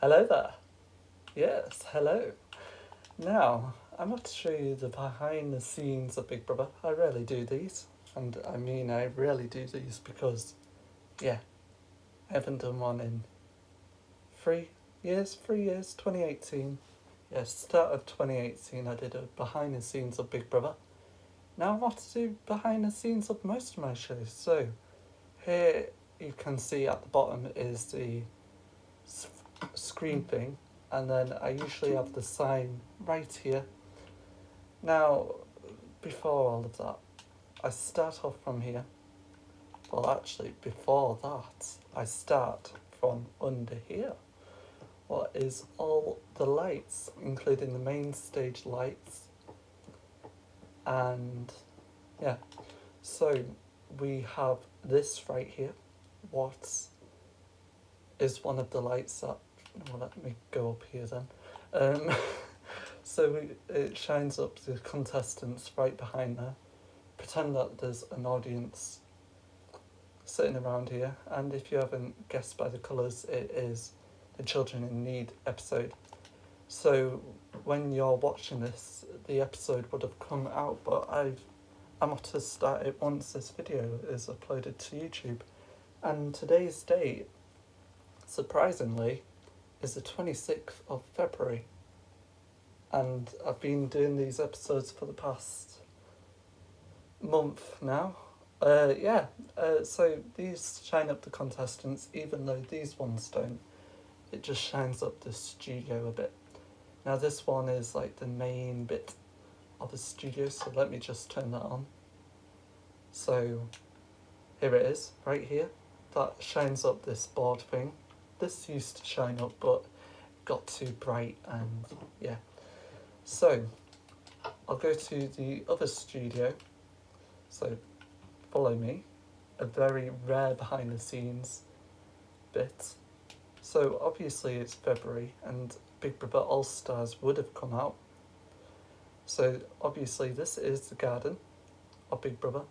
Hello there. Yes, hello. Now, I want to show you the behind the scenes of Big Brother. I rarely do these. And I mean, I rarely do these because, yeah, I haven't done one in 3 years, 2018. Yes, start of 2018, I did a behind the scenes of Big Brother. Now I want to do behind the scenes of most of my shows. So, here you can see at the bottom is the screen thing, and then I usually have the sign right here. Now, before all of that, I start off from here. Well, actually, before that, I start from under here. What is all the lights, including the main stage lights, and yeah. So we have this right here. What is one of the lights that? Well, let me go up here then. So it shines up the contestants right behind there. Pretend that there's an audience sitting around here, and if you haven't guessed by the colours, it is the Children in Need episode. So when you're watching this, the episode would have come out, but I'm going to start it once this video is uploaded to YouTube. And today's date, surprisingly, is the 26th of February. And I've been doing these episodes for the past month now. So these shine up the contestants, even though these ones don't. It just shines up the studio a bit. Now this one is like the main bit of the studio, so let me just turn that on. So here it is, right here. That shines up this board thing. This used to shine up, but got too bright, and yeah. So I'll go to the other studio. So follow me. A very rare behind the scenes bit. So obviously it's February and Big Brother All Stars would have come out. So obviously this is the garden of Big Brother.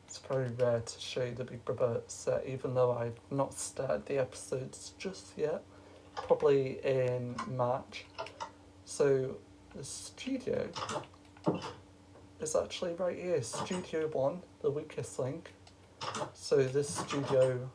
It's very rare to show you the Big Brother set, even though I've not started the episodes just yet. Probably in March. So the studio is actually right here. Studio 1, the weakest link. So this studio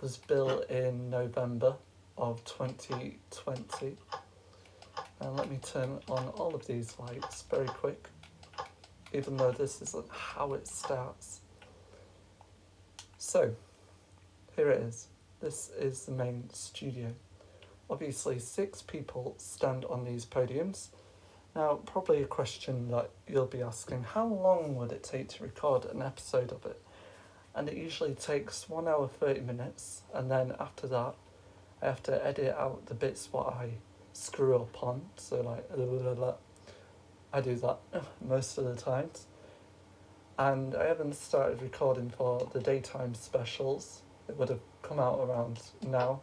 was built in November of 2020. Now let me turn on all of these lights very quick, even though this isn't how it starts. So, here it is. This is the main studio. Obviously 6 people stand on these podiums. Now, probably a question that you'll be asking, how long would it take to record an episode of it? And it usually takes 1 hour 30 minutes, and then after that I have to edit out the bits what I screw up on, so like I do that most of the times. And I haven't started recording for the daytime specials. It would have come out around now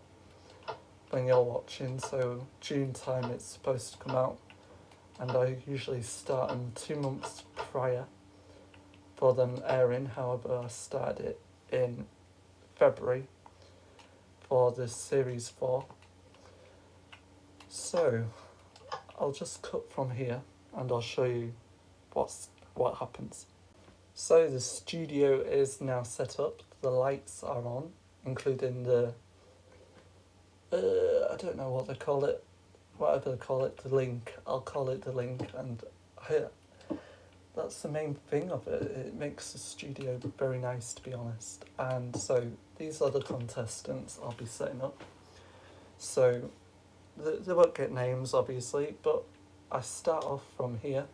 when you're watching, so June time it's supposed to come out, and I usually start them 2 months prior for them airing. However, I started it in February for this series 4. So I'll just cut from here and I'll show you what happens. So the studio is now set up, the lights are on, including the I don't know what they call it, whatever they call it, the link. I'll call it the link, and that's the main thing of it. It makes the studio very nice, to be honest. And so these are the contestants I'll be setting up. So they won't get names, obviously, but I start off from here,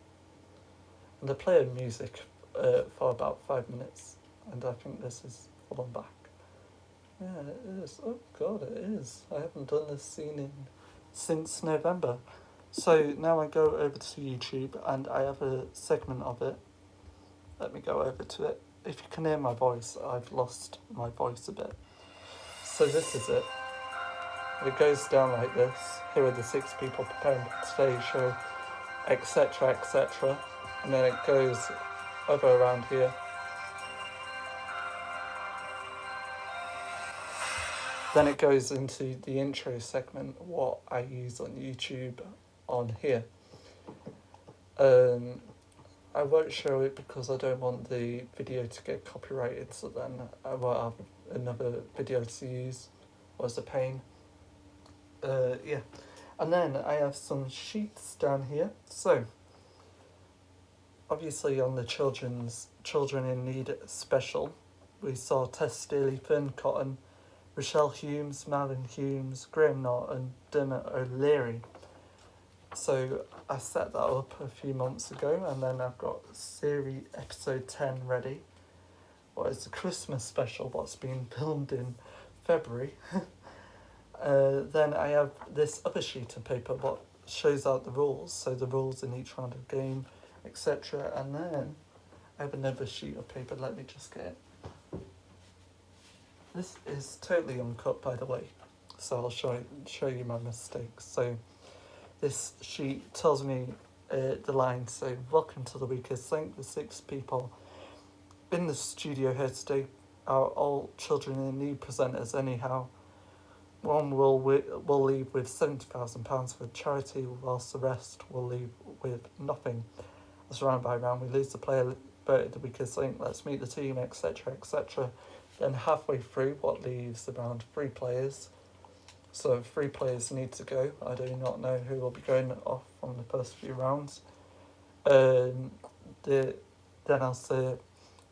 and I play music for about 5 minutes, and I think this is full on back. Yeah, it is. Oh god, it is. I haven't done this scene since November. So now I go over to YouTube and I have a segment of it. Let me go over to it. If you can hear my voice, I've lost my voice a bit. So this is it. It goes down like this. Here are the 6 people preparing for today's show, etc., etc. And then it goes over around here. Then it goes into the intro segment, what I use on YouTube on here. I won't show it because I don't want the video to get copyrighted, so then I won't have another video to use. Was a pain. Yeah. And then I have some sheets down here. So, obviously on the Children in Need special, we saw Tess Daly, Fern Cotton, Rochelle Humes, Marlon Humes, Graham Norton, Dermot O'Leary. So I set that up a few months ago, and then I've got series episode 10 ready. What is the Christmas special, what's been filmed in February. Then I have this other sheet of paper what shows out the rules, so the rules in each round of game, etc. And then I have another sheet of paper, let me just get it. This is totally uncut, by the way, so I'll show you my mistakes. So this sheet tells me the line, so welcome to the Weakest Link. The 6 people in the studio here today are all Children in Need presenters anyhow. One will leave with £70,000 for charity, whilst the rest will leave with nothing. As round by round we lose the player voted the weakest link, let's meet the team, etc, etc. Then halfway through, what leaves around 3 players. So 3 players need to go. I do not know who will be going off from the first few rounds. Then I'll say,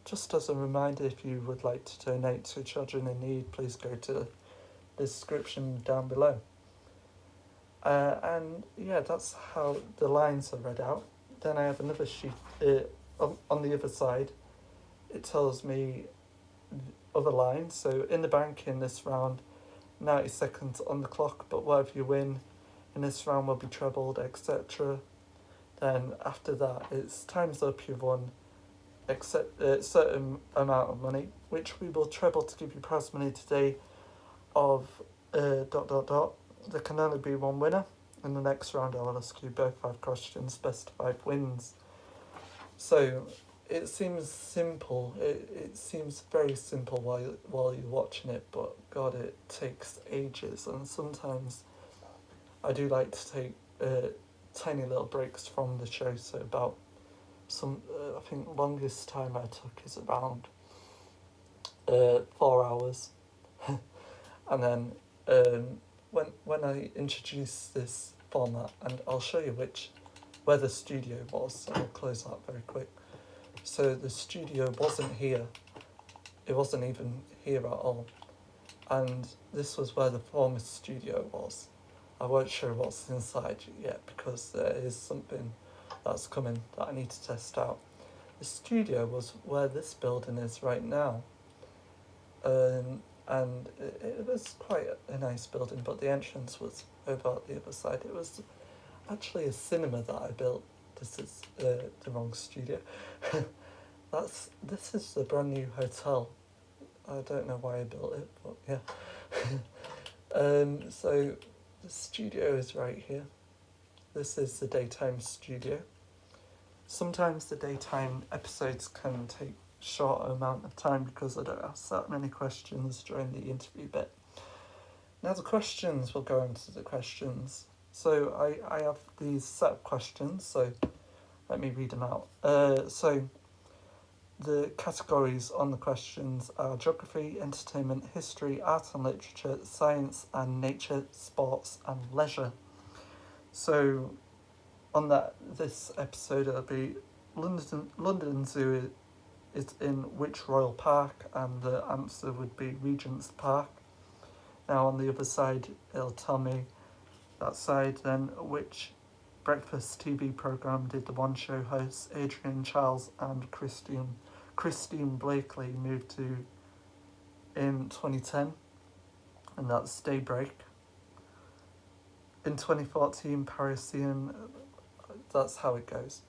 just as a reminder, if you would like to donate to Children in Need, please go to the description down below. And yeah, that's how the lines are read out. Then I have another sheet on the other side. It tells me other lines. So in the bank in this round, 90 seconds on the clock, but whatever you win in this round will be trebled, etc. Then after that, it's time's up, you've won except a certain amount of money, which we will treble to give you prize money today of ... There can only be one winner. In the next round I will ask you both 5 questions, best of 5 wins. So it seems simple, it seems very simple while you're watching it, but God, it takes ages, and sometimes I do like to take tiny little breaks from the show, so about I think longest time I took is around 4 hours. And then when I introduce this format, and I'll show you where the studio was, so I'll close that very quick. So the studio wasn't here, it wasn't even here at all, and this was where the former studio was. I won't show what's inside yet because there is something that's coming that I need to test out. The studio was where this building is right now, and it was quite a nice building, but the entrance was over at the other side. It was actually a cinema that I built. This is the wrong studio. This is the brand new hotel. I don't know why I built it, but yeah. So the studio is right here. This is the daytime studio. Sometimes the daytime episodes can take short amount of time because I don't ask that many questions during the interview bit. Now the questions, we'll go into the questions. So I have these set of questions, so let me read them out. So the categories on the questions are geography, entertainment, history, art and literature, science and nature, sports and leisure. So on this episode it'll be London Zoo is in which royal park, and the answer would be Regent's Park. Now on the other side it'll tell me that side then which breakfast TV programme did the One Show hosts Adrian Charles and Christine Blakely move to in 2010, and that's Daybreak. In 2014, Parisian, that's how it goes.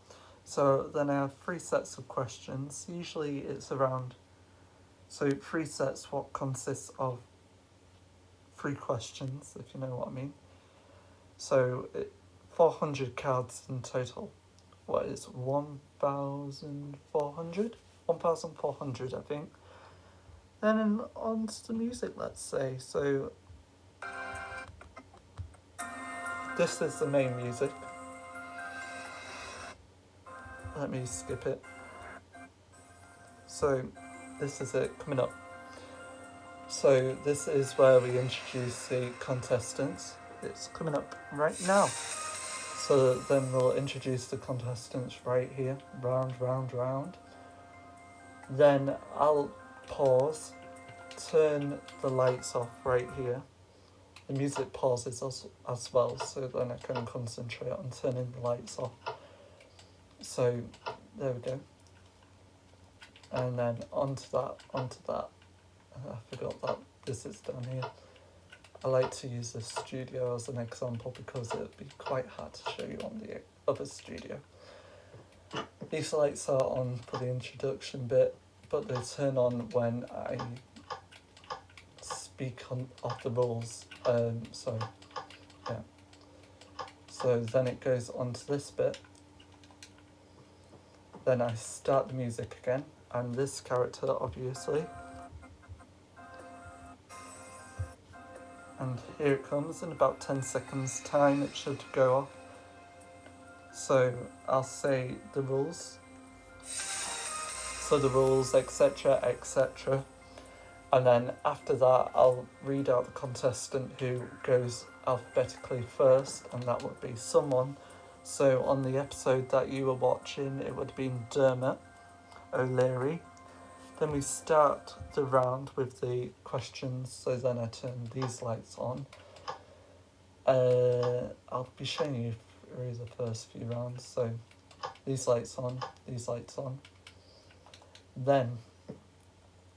So then I have 3 sets of questions. Usually it's around, so 3 sets what consists of 3 questions, if you know what I mean. So 400 cards in total. What is 1,400? 1,400, I think. Then on to the music, let's say. So this is the main music. Let me skip it. So this is it coming up. So this is where we introduce the contestants. It's coming up right now. So then we'll introduce the contestants right here. Round, round, round. Then I'll pause, turn the lights off right here. The music pauses as well, so then I can concentrate on turning the lights off. So there we go. And then onto that. I forgot that this is down here. I like to use the studio as an example because it would be quite hard to show you on the other studio. These lights are on for the introduction bit, but they turn on when I speak of the rules. So then it goes on to this bit. Then I start the music again, and this character, obviously. And here it comes, in about 10 seconds time it should go off. So I'll say the rules. So the rules, etc., etc. And then after that I'll read out the contestant who goes alphabetically first, and that would be someone. So on the episode that you were watching, it would have been Dermot O'Leary. Then we start the round with the questions, so then I turn these lights on. I'll be showing you through the first few rounds, so these lights on, these lights on. Then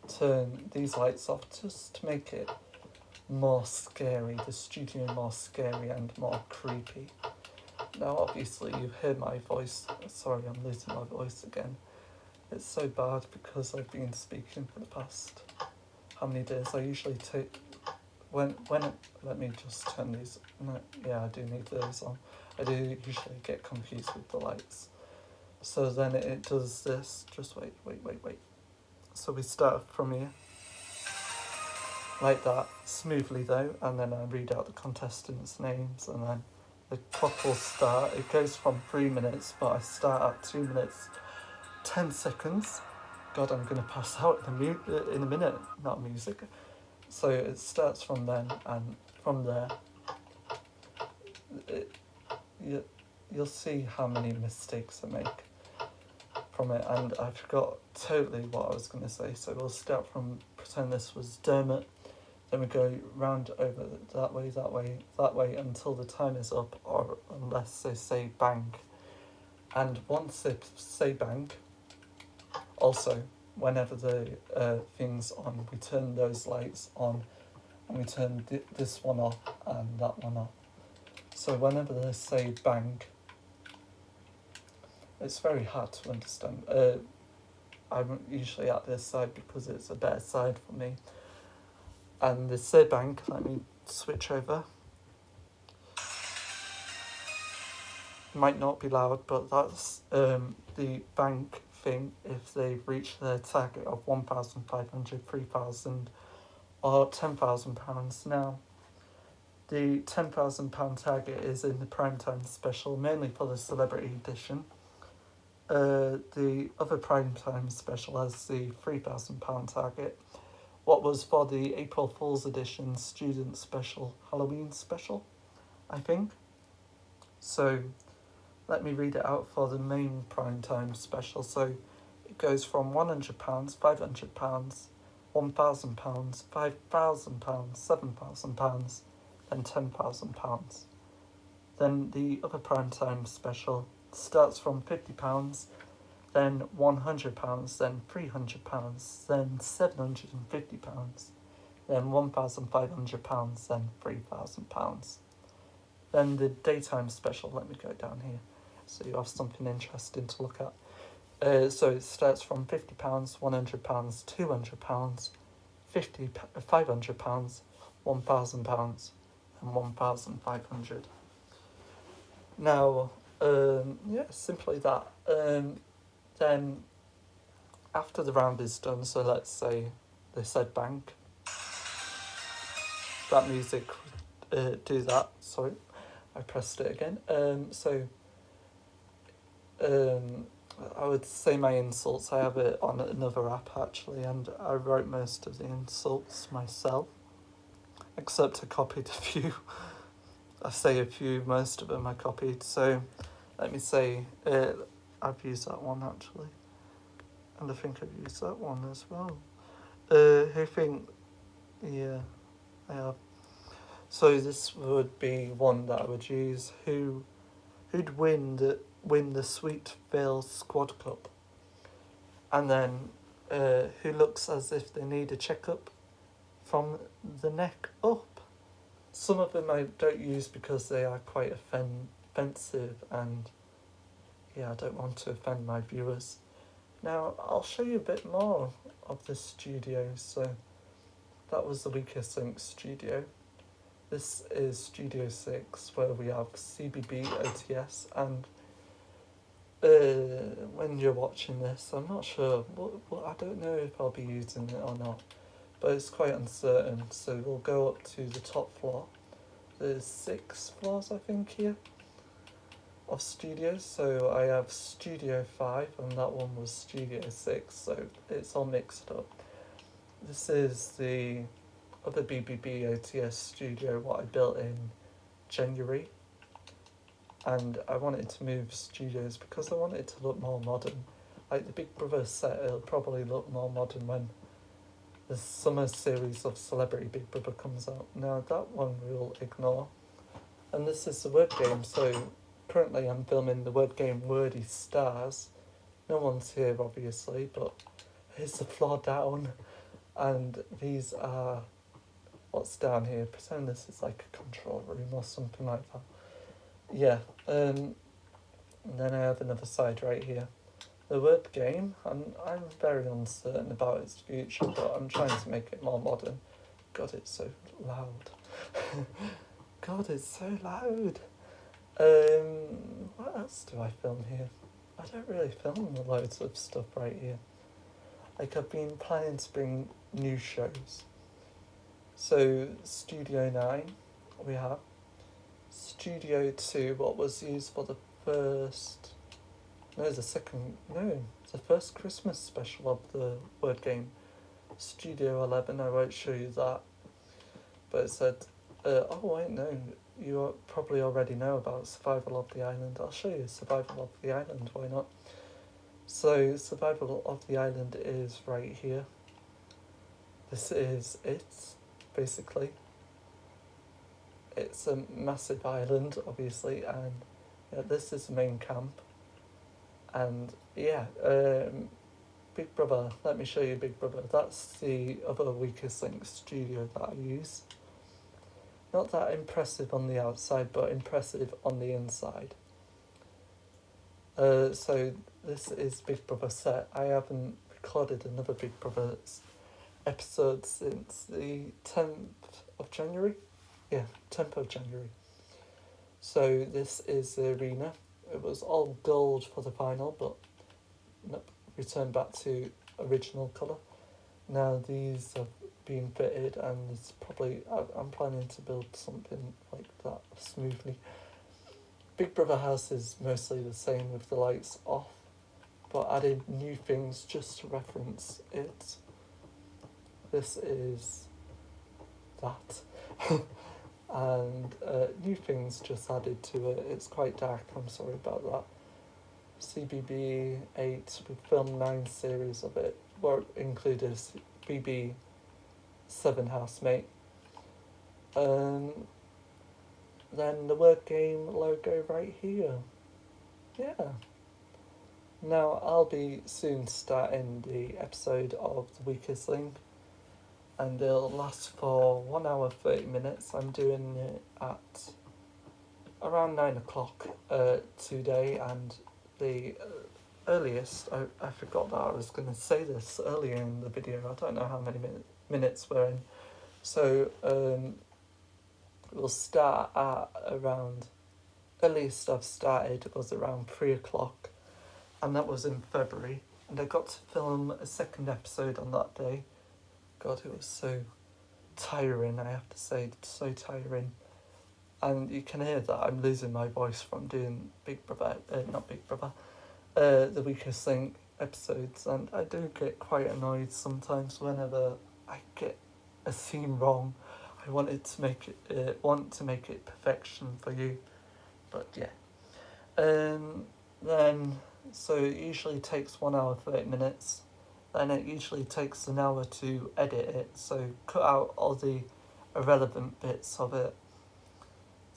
turn these lights off just to make it more scary, the studio more scary and more creepy. Now obviously you've heard my voice, sorry I'm losing my voice again. It's so bad because I've been speaking for the past how many days. I usually take when let me just turn these. No, yeah, I do need those on. I do usually get confused with the lights. So then it does this. Just wait. So we start from here, like that, smoothly though, and then I read out the contestants' names, and then the clock will start. It goes from 3 minutes, but I start at 2 minutes 10 seconds. God, I'm going to pass out in a minute, not music. So it starts from then, and from there, you'll see how many mistakes I make from it, and I forgot totally what I was going to say. So we'll start from, pretend this was Dermot, then we go round over that way until the time is up, or unless they say bang. And once they say bang, also, whenever the thing's on, we turn those lights on, and we turn this one off and that one off. So whenever they say bang, it's very hard to understand. I'm usually at this side because it's a better side for me. And they say bang, let me switch over. Might not be loud, but that's the bang thing if they've reached their target of 1,500, 3,000 or £10,000. Now, the £10,000 target is in the primetime special, mainly for the celebrity edition. The other primetime special has the £3,000 target. What was for the April Fool's edition student special, Halloween special, I think. So let me read it out for the main primetime special. So it goes from £100, £500, £1,000, £5,000, £7,000, and £10,000. Then the other primetime special starts from £50, then £100, then £300, then £750, then £1,500, then £3,000. Then the daytime special, let me go down here so you have something interesting to look at. So it starts from £50, £100, £200, £500, £1,000, and £1,500. Now, simply that. Then after the round is done, so let's say they said bank. That music do that. Sorry, I pressed it again. I would say my insults. I have it on another app actually, and I wrote most of the insults myself, except I copied a few. I say a few, most of them I copied. So let me say, I've used that one actually, and I think I've used that one as well. I think, yeah, I have. So this would be one that I would use. Who'd win the Sweet Vale Squad Cup, and then who looks as if they need a checkup from the neck up. Some of them I don't use because they are quite offensive, and yeah, I don't want to offend my viewers. Now I'll show you a bit more of the studio. So that was the Weakest Link studio. This is Studio 6, where we have CBB, OTS, and when you're watching this, I'm not sure, I don't know if I'll be using it or not, but it's quite uncertain, so we'll go up to the top floor. There's 6 floors, I think, here, of studios, so I have Studio 5, and that one was Studio 6, so it's all mixed up. This is the other BBB OTS studio, what I built in January, and I wanted to move studios because I want it to look more modern. Like the Big Brother set, it'll probably look more modern when the summer series of Celebrity Big Brother comes out. Now that one we'll ignore. And this is the word game, so currently I'm filming the word game Wordy Stars. No one's here obviously, but here's the floor down, and these are what's down here. Pretend this is like a control room or something like that. Yeah, and then I have another side right here. The word game, I'm very uncertain about its future, but I'm trying to make it more modern. God, it's so loud. God, it's so loud. What else do I film here? I don't really film loads of stuff right here. Like, I've been planning to bring new shows. So, Studio 9, we have. Studio 2, what was used for the first... No, the first Christmas special of the word game. Studio 11, I won't show you that. But it said, oh wait, no, you probably already know about Survival of the Island. I'll show you Survival of the Island, why not? So, Survival of the Island is right here. This is it, basically. It's a massive island, obviously, and yeah, this is the main camp. And yeah, Big Brother, let me show you Big Brother. That's the other Weakest Link studio that I use. Not that impressive on the outside, but impressive on the inside. So this is Big Brother set. I haven't recorded another Big Brother episode since the 10th of January. Yeah, 10th of January. So this is the arena. It was all gold for the final, but nope, returned back to original colour. Now these have been fitted, and it's probably, I'm planning to build something like that smoothly. Big Brother house is mostly the same with the lights off, but added new things just to reference it. This is that. And new things just added to it. It's quite dark, I'm sorry about that. CBB 8, we filmed 9 series of it, or included BB 7 housemate. Then the word game logo right here. Yeah. Now I'll be soon starting the episode of The Weakest Link, and it'll last for 1 hour 30 minutes. I'm doing it at around 9 o'clock today, and the earliest, I forgot that I was going to say this earlier in the video, I don't know how many minutes we're in, so we'll start at around, earliest I've started was around 3 o'clock, and that was in February, and I got to film a second episode on that day, God, it was so tiring, I have to say, so tiring. And you can hear that I'm losing my voice from doing Big Brother, not Big Brother, the Weakest Link episodes, and I do get quite annoyed sometimes whenever I get a scene wrong. I wanted to make it perfection for you, but yeah. Then so it usually takes 1 hour 30 minutes. Then it usually takes an hour to edit it. So cut out all the irrelevant bits of it.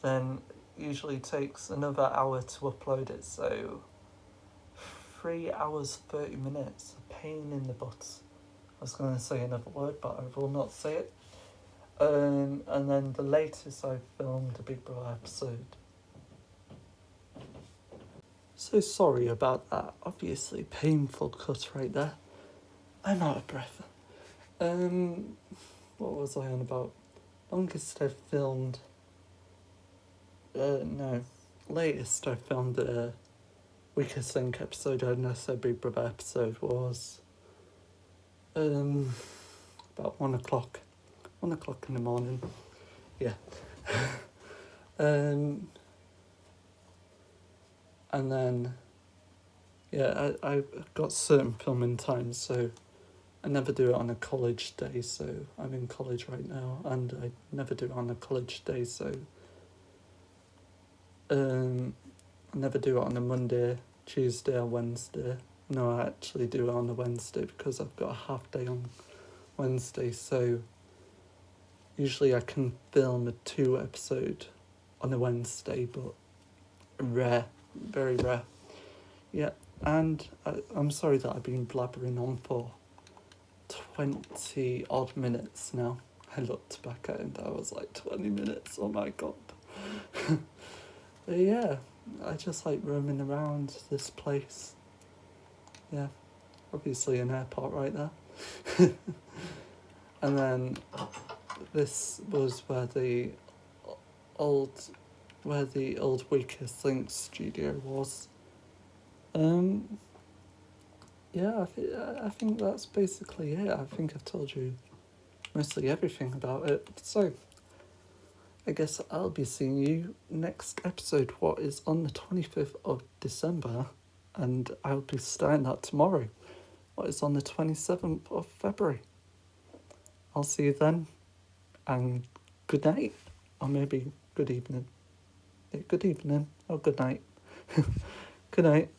Then usually takes another hour to upload it. So 3 hours 30 minutes. A pain in the butt. I was going to say another word, but I will not say it. And then the latest I filmed a Big Brother episode. So sorry about that. Obviously painful cut right there. I'm out of breath. What was I on about? Longest I've filmed. No. Latest I filmed a Weakest Link episode, unless a Big Brother episode was about 1 o'clock. 1 o'clock in the morning. Yeah. And then I got certain filming times, so I never do it on a college day, so I'm in college right now, and I never do it on a college day, so I never do it on a Monday, Tuesday or Wednesday. No, I actually do it on a Wednesday because I've got a half day on Wednesday, so usually I can film a 2 episode on a Wednesday, but rare, very rare. Yeah, and I'm sorry that I've been blabbering on for 20 odd minutes now. I looked back at it and I was like 20 minutes, oh my god. But yeah, I just like roaming around this place. Yeah, obviously an airport right there. And then this was where the old Weakest Link studio was. Yeah, I think that's basically it. I think I've told you mostly everything about it. So, I guess I'll be seeing you next episode, what is on the 25th of December, and I'll be starting that tomorrow, what is on the 27th of February. I'll see you then, and good night, or maybe good evening. Good evening, or good night. Good night.